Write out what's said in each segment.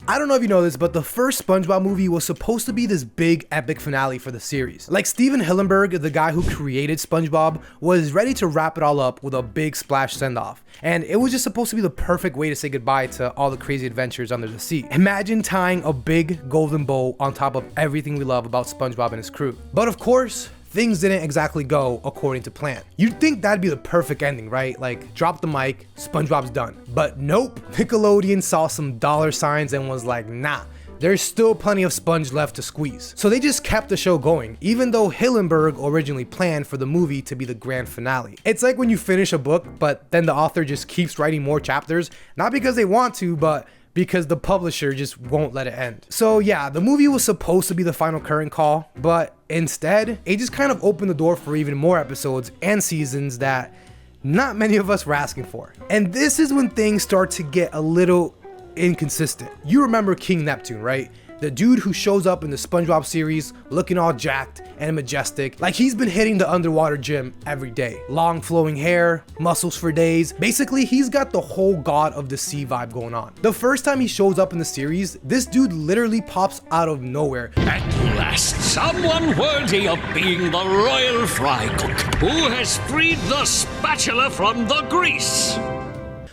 I don't know if you know this, but the first SpongeBob movie was supposed to be this big epic finale for the series. Like Steven Hillenburg, the guy who created SpongeBob, was ready to wrap it all up with a big splash send-off. And it was just supposed to be the perfect way to say goodbye to all the crazy adventures under the sea. Imagine tying a big golden bow on top of everything we love about SpongeBob and his crew. But of course, things didn't exactly go according to plan. You'd think that'd be the perfect ending, right? Like, drop the mic, SpongeBob's done. But nope, Nickelodeon saw some dollar signs and was like, nah, there's still plenty of sponge left to squeeze. So they just kept the show going, even though Hillenburg originally planned for the movie to be the grand finale. It's like when you finish a book, but then the author just keeps writing more chapters, not because they want to, but because the publisher just won't let it end. So yeah, the movie was supposed to be the final curtain call, but instead, it just kind of opened the door for even more episodes and seasons that not many of us were asking for. And this is when things start to get a little inconsistent. You remember King Neptune, right? The dude who shows up in the SpongeBob series looking all jacked and majestic, like he's been hitting the underwater gym every day. Long flowing hair, muscles for days. Basically, he's got the whole god of the sea vibe going on. The first time he shows up in the series, this dude literally pops out of nowhere. At last, someone worthy of being the royal fry cook who has freed the spatula from the grease.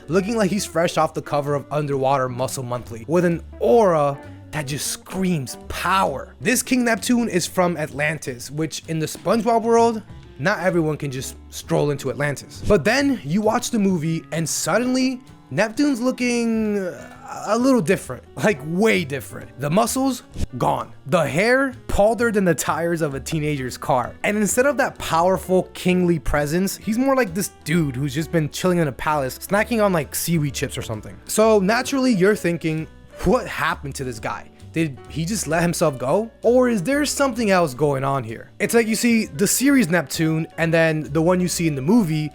Looking like he's fresh off the cover of Underwater Muscle Monthly with an aura that just screams power. This King Neptune is from Atlantis, which in the SpongeBob world, not everyone can just stroll into Atlantis. But then you watch the movie and suddenly Neptune's looking a little different, like way different. The muscles, gone. The hair, balder than the tires of a teenager's car. And instead of that powerful kingly presence, he's more like this dude who's just been chilling in a palace, snacking on like seaweed chips or something. So naturally you're thinking, what happened to this guy? Did he just let himself go? Or is there something else going on here? It's like you see the series Neptune and then the one you see in the movie,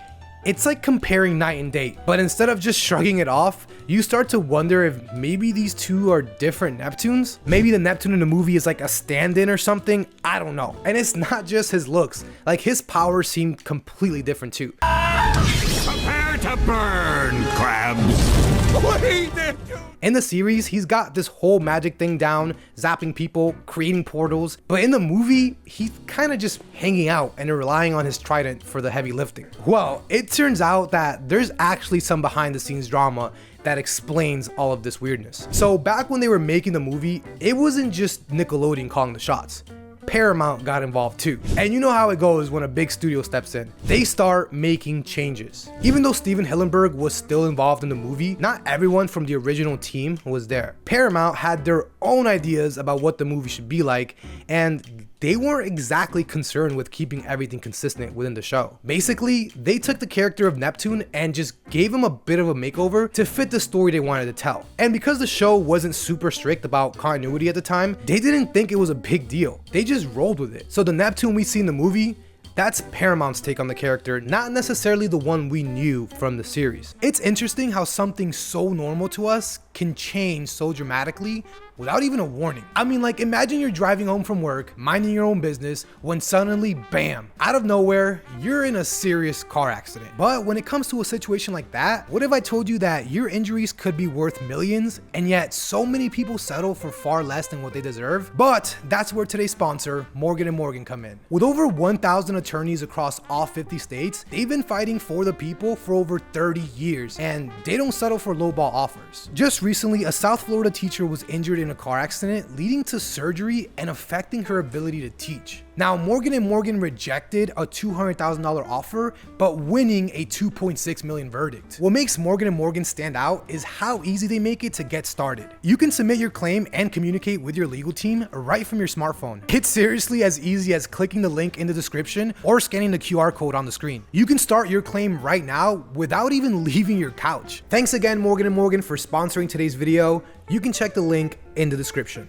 it's like comparing night and day. But instead of just shrugging it off, you start to wonder if maybe these two are different Neptunes? Maybe the Neptune in the movie is like a stand-in or something? I don't know. And it's not just his looks. Like his powers seem completely different too. Prepare to burn, crabs. In the series, he's got this whole magic thing down, zapping people, creating portals. But in the movie, he's kind of just hanging out and relying on his trident for the heavy lifting. Well, it turns out that there's actually some behind the scenes drama that explains all of this weirdness. So back when they were making the movie, it wasn't just Nickelodeon calling the shots. Paramount got involved too. And you know how it goes when a big studio steps in. They start making changes. Even though Steven Hillenburg was still involved in the movie, not everyone from the original team was there. Paramount had their own ideas about what the movie should be like, and they weren't exactly concerned with keeping everything consistent within the show. Basically, they took the character of Neptune and just gave him a bit of a makeover to fit the story they wanted to tell. And because the show wasn't super strict about continuity at the time, they didn't think it was a big deal. They just rolled with it. So the Neptune we see in the movie, that's Paramount's take on the character, not necessarily the one we knew from the series. It's interesting how something so normal to us can change so dramatically without even a warning. I mean, like, imagine you're driving home from work, minding your own business, when suddenly, bam, out of nowhere, you're in a serious car accident. But when it comes to a situation like that, what if I told you that your injuries could be worth millions, and yet so many people settle for far less than what they deserve? But that's where today's sponsor, Morgan & Morgan, come in. With over 1,000 attorneys across all 50 states, they've been fighting for the people for over 30 years, and they don't settle for lowball offers. Just recently, a South Florida teacher was injured in a car accident, leading to surgery and affecting her ability to teach. Now, Morgan & Morgan rejected a $200,000 offer, but winning a $2.6 million verdict. What makes Morgan & Morgan stand out is how easy they make it to get started. You can submit your claim and communicate with your legal team right from your smartphone. It's seriously as easy as clicking the link in the description or scanning the QR code on the screen. You can start your claim right now without even leaving your couch. Thanks again, Morgan & Morgan, for sponsoring today's video. You can check the link in the description.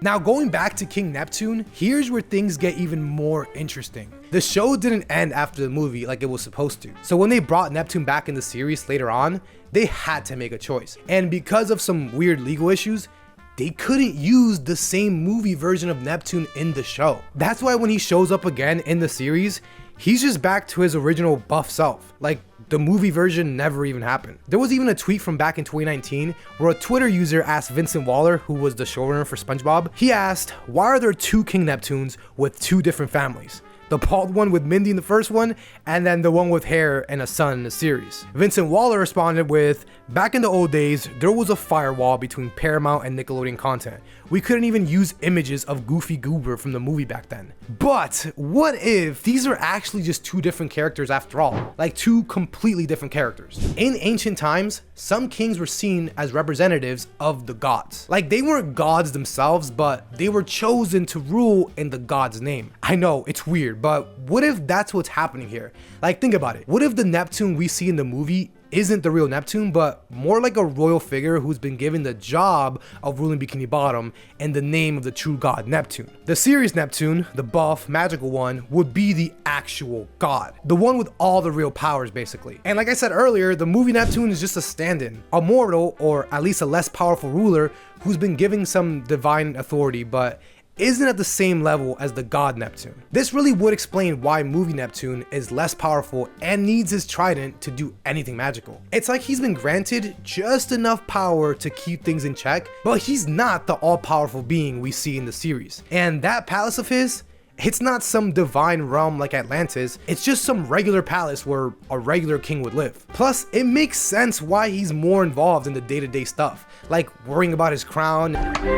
Now, going back to King Neptune, here's where things get even more interesting. The show didn't end after the movie like it was supposed to. So when they brought Neptune back in the series later on, they had to make a choice. And because of some weird legal issues, they couldn't use the same movie version of Neptune in the show. That's why when he shows up again in the series, he's just back to his original buff self. Like, the movie version never even happened. There was even a tweet from back in 2019 where a Twitter user asked Vincent Waller, who was the showrunner for SpongeBob, he asked, why are there two King Neptunes with two different families? The bald one with Mindy in the first one, and then the one with hair and a son in the series. Vincent Waller responded with, back in the old days, there was a firewall between Paramount and Nickelodeon content. We couldn't even use images of Goofy Goober from the movie back then. But what if these are actually just two different characters after all? Like two completely different characters. In ancient times, some kings were seen as representatives of the gods. Like they weren't gods themselves, but they were chosen to rule in the god's name. I know, it's weird, but what if that's what's happening here? Like think about it. What if the Neptune we see in the movie isn't the real Neptune, but more like a royal figure who's been given the job of ruling Bikini Bottom in the name of the true god Neptune? The series Neptune, the buff, magical one, would be the actual god. The one with all the real powers, basically. And like I said earlier, the movie Neptune is just a stand-in. A mortal, or at least a less powerful ruler, who's been given some divine authority, but isn't at the same level as the god Neptune. This really would explain why movie Neptune is less powerful and needs his trident to do anything magical. It's like he's been granted just enough power to keep things in check, but he's not the all-powerful being we see in the series. And that palace of his, it's not some divine realm like Atlantis, it's just some regular palace where a regular king would live. Plus, it makes sense why he's more involved in the day-to-day stuff, like worrying about his crown.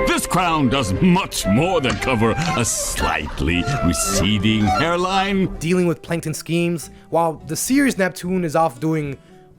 This crown does much more than cover a slightly receding hairline. Dealing with plankton schemes, while the series Neptune is off doing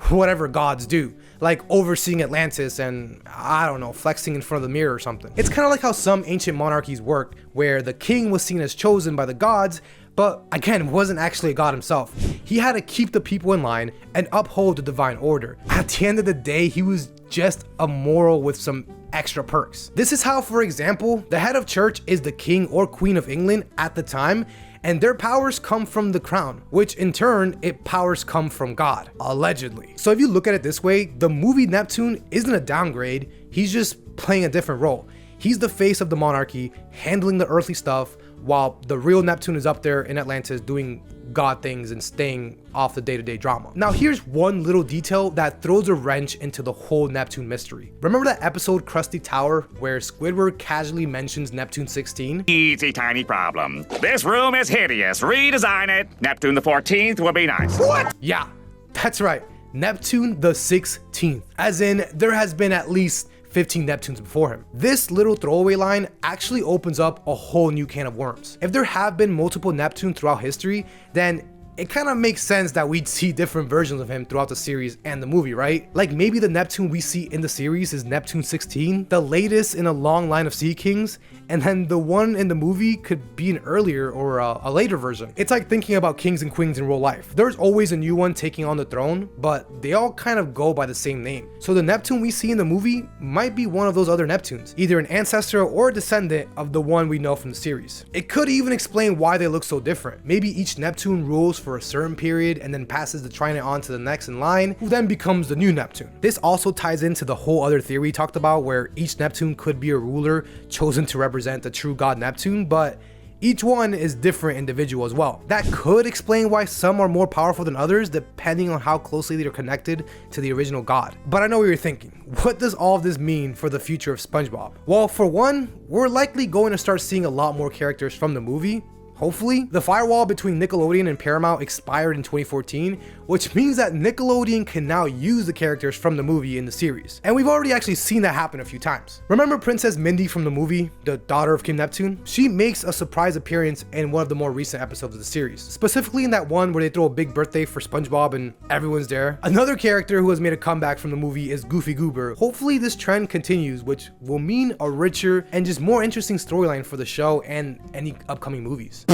whatever gods do, like overseeing Atlantis and, I don't know, flexing in front of the mirror or something. It's kind of like how some ancient monarchies work, where the king was seen as chosen by the gods, but again, wasn't actually a god himself. He had to keep the people in line and uphold the divine order. At the end of the day, he was just a moral with some extra perks. This is how, for example, the head of church is the king or queen of England at the time, and their powers come from the crown, which in turn, its powers come from God, allegedly. So if you look at it this way, the movie Neptune isn't a downgrade, he's just playing a different role. He's the face of the monarchy, handling the earthly stuff, while the real Neptune is up there in Atlantis doing god things and staying off the day-to-day drama. Now here's one little detail that throws a wrench into the whole Neptune mystery. Remember that episode Krusty Tower where Squidward casually mentions Neptune 16? Easy, tiny problem. This room is hideous. Redesign it. Neptune the 14th will be nice. What? Yeah, that's right. Neptune the 16th. As in, there has been at least 15 Neptunes before him. This little throwaway line actually opens up a whole new can of worms. If there have been multiple Neptunes throughout history, then it kind of makes sense that we'd see different versions of him throughout the series and the movie, right? Like maybe the Neptune we see in the series is Neptune 16, the latest in a long line of Sea Kings, and then the one in the movie could be an earlier or a later version. It's like thinking about kings and queens in real life. There's always a new one taking on the throne, but they all kind of go by the same name. So the Neptune we see in the movie might be one of those other Neptunes, either an ancestor or a descendant of the one we know from the series. It could even explain why they look so different. Maybe each Neptune rules for a certain period and then passes the trident on to the next in line, who then becomes the new Neptune. This also ties into the whole other theory we talked about, where each Neptune could be a ruler chosen to represent the true god Neptune, but each one is different individual as well. That could explain why some are more powerful than others depending on how closely they're connected to the original god. But I know what you're thinking. What does all of this mean for the future of SpongeBob? Well, for one, we're likely going to start seeing a lot more characters from the movie. Hopefully. The firewall between Nickelodeon and Paramount expired in 2014, which means that Nickelodeon can now use the characters from the movie in the series. And we've already actually seen that happen a few times. Remember Princess Mindy from the movie, the daughter of King Neptune? She makes a surprise appearance in one of the more recent episodes of the series, specifically in that one where they throw a big birthday for SpongeBob and everyone's there. Another character who has made a comeback from the movie is Goofy Goober. Hopefully this trend continues, which will mean a richer and just more interesting storyline for the show and any upcoming movies.